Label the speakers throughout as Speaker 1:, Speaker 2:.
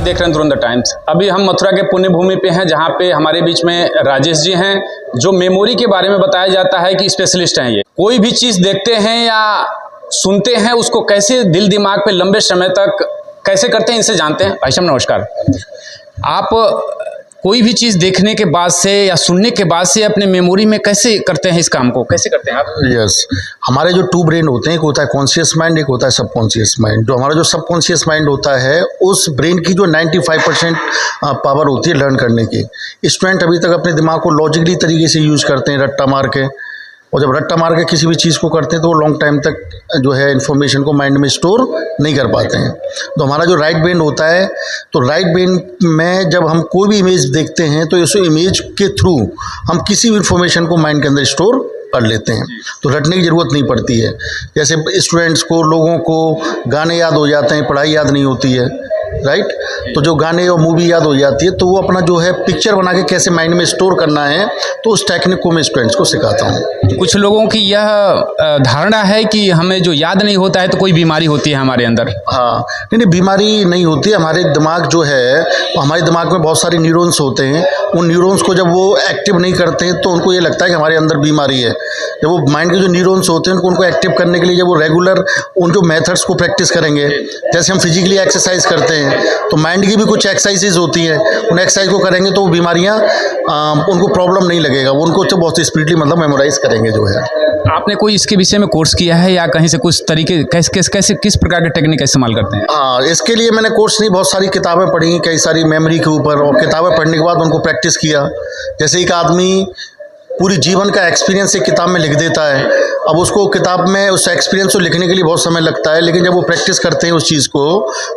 Speaker 1: देख रहे हैं तुरंत टाइम्स। अभी हम मथुरा के पुण्य भूमि पे हैं, जहाँ पे हमारे बीच में राजेश जी हैं, जो मेमोरी के बारे में बताया जाता है कि स्पेशलिस्ट हैं। ये कोई भी चीज़ देखते हैं या सुनते हैं, उसको कैसे दिल दिमाग पे लंबे समय तक कैसे करते हैं, इनसे जानते हैं। भाई साहब नमस्कार। आप कोई भी चीज़ देखने के बाद से या सुनने के बाद से अपने मेमोरी में कैसे करते हैं, इस काम को कैसे करते हैं आप?
Speaker 2: यस, हमारे जो टू ब्रेन होते हैं, एक होता है कॉन्शियस माइंड, एक होता है सबकॉन्शियस माइंड। जो हमारा जो सबकॉन्शियस माइंड होता है, उस ब्रेन की जो 95% पावर होती है लर्न करने की। स्टूडेंट अभी तक अपने दिमाग को लॉजिकली तरीके से यूज़ करते हैं, रट्टा मार के, और जब रट्टा मार के किसी भी चीज़ को करते हैं तो वो लॉन्ग टाइम तक जो है इन्फॉर्मेशन को माइंड में स्टोर नहीं कर पाते हैं। तो हमारा जो राइट ब्रेन होता है, तो राइट ब्रेन में जब हम कोई भी इमेज देखते हैं तो इस इमेज के थ्रू हम किसी भी इन्फॉर्मेशन को माइंड के अंदर स्टोर कर लेते हैं, तो रटने की ज़रूरत नहीं पड़ती है। जैसे स्टूडेंट्स को, लोगों को गाने याद हो जाते हैं, पढ़ाई याद नहीं होती है, राइट। तो जो गाने और मूवी याद हो जाती है, तो वो अपना जो है पिक्चर बना के कैसे माइंड में स्टोर करना है, तो उस टेक्निक को मैं स्टूडेंट्स को सिखाता हूँ।
Speaker 1: कुछ लोगों की यह धारणा है कि हमें जो याद नहीं होता है तो कोई बीमारी होती है हमारे अंदर।
Speaker 2: हाँ, नहीं, बीमारी नहीं होती। हमारे दिमाग जो है, हमारे दिमाग में बहुत सारे न्यूरॉन्स होते हैं। उन न्यूरॉन्स को जब वो एक्टिव नहीं करते हैं तो उनको ये लगता है कि हमारे अंदर बीमारी है। जब वो माइंड के जो न्यूरॉन्स होते हैं उनको एक्टिव करने के लिए जब वो रेगुलर उन जो मेथड्स को प्रैक्टिस करेंगे, जैसे हम फिजिकली एक्सरसाइज करते हैं, तो माइंड की भी कुछ एक्सरसाइजेज होती हैं, उन एक्सरसाइज को करेंगे तो वो बीमारियाँ उनको प्रॉब्लम नहीं लगेगा, वो उनको तो बहुत स्पीडली मतलब मेमोराइज करेंगे जो है।
Speaker 1: आपने कोई इसके विषय में कोर्स किया है या कहीं से कुछ तरीके कैसे किस प्रकार के टेक्निक का इस्तेमाल करते हैं?
Speaker 2: हाँ, इसके लिए मैंने कोर्स नहीं, बहुत सारी किताबें पढ़ी, कई सारी मेमोरी के ऊपर, और किताबें पढ़ने के बाद उनको प्रैक्टिस किया। जैसे एक आदमी पूरी जीवन का एक्सपीरियंस एक किताब में लिख देता है, अब उसको किताब में उस एक्सपीरियंस को लिखने के लिए बहुत समय लगता है, लेकिन जब वो प्रैक्टिस करते हैं उस चीज़ को,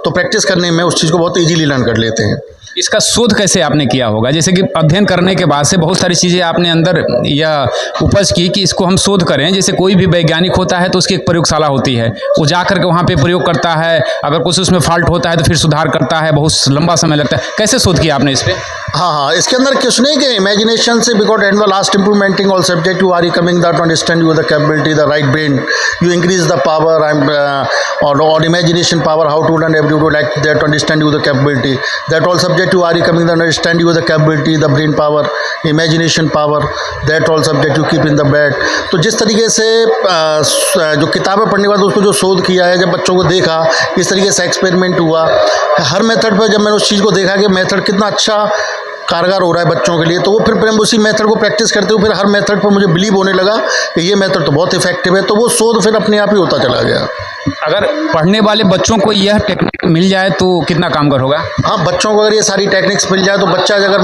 Speaker 2: तो प्रैक्टिस करने में उस चीज़ को बहुत ईजीली लर्न कर लेते हैं।
Speaker 1: इसका शोध कैसे आपने किया होगा? जैसे कि अध्ययन करने के बाद से बहुत सारी चीज़ें आपने अंदर या उपज की कि इसको हम शोध करें। जैसे कोई भी वैज्ञानिक होता है तो उसकी एक प्रयोगशाला होती है, वो जा करके वहाँ पे प्रयोग करता है, अगर कुछ उसमें फॉल्ट होता है तो फिर सुधार करता है, बहुत लंबा समय लगता है। कैसे शोध किया आपने इस पर?
Speaker 2: हाँ, इसके अंदर कुछ नहीं कि इमेजिनेशन से, because and the last improvement in all subject you are you coming that to understand you the capability the right brain you increase the power और imagination power, how to learn every to like that to understand you the capability, that all subject you are you coming to understand you the capability, the brain power, imagination power, that all subject you keep in the bed। तो जिस तरीके से जो किताबें पढ़ने के बाद उसको जो शोध किया है, जब बच्चों को देखा इस तरीके से एक्सपेरिमेंट हुआ, हर मेथड पर जब मैंने उस चीज़ को देखा कि मेथड कितना अच्छा कारगर हो रहा है बच्चों के लिए, तो वो फिर हम उसी मेथड को प्रैक्टिस करते हुए फिर हर मेथड पर मुझे बिलीव होने लगा कि ये मेथड तो बहुत इफेक्टिव है, तो वो शोध फिर अपने आप ही होता चला गया।
Speaker 1: अगर पढ़ने वाले बच्चों को यह टेक्निक मिल जाए तो कितना कामगार होगा?
Speaker 2: हाँ, बच्चों को अगर ये सारी टेक्निक्स मिल जाए तो बच्चा अगर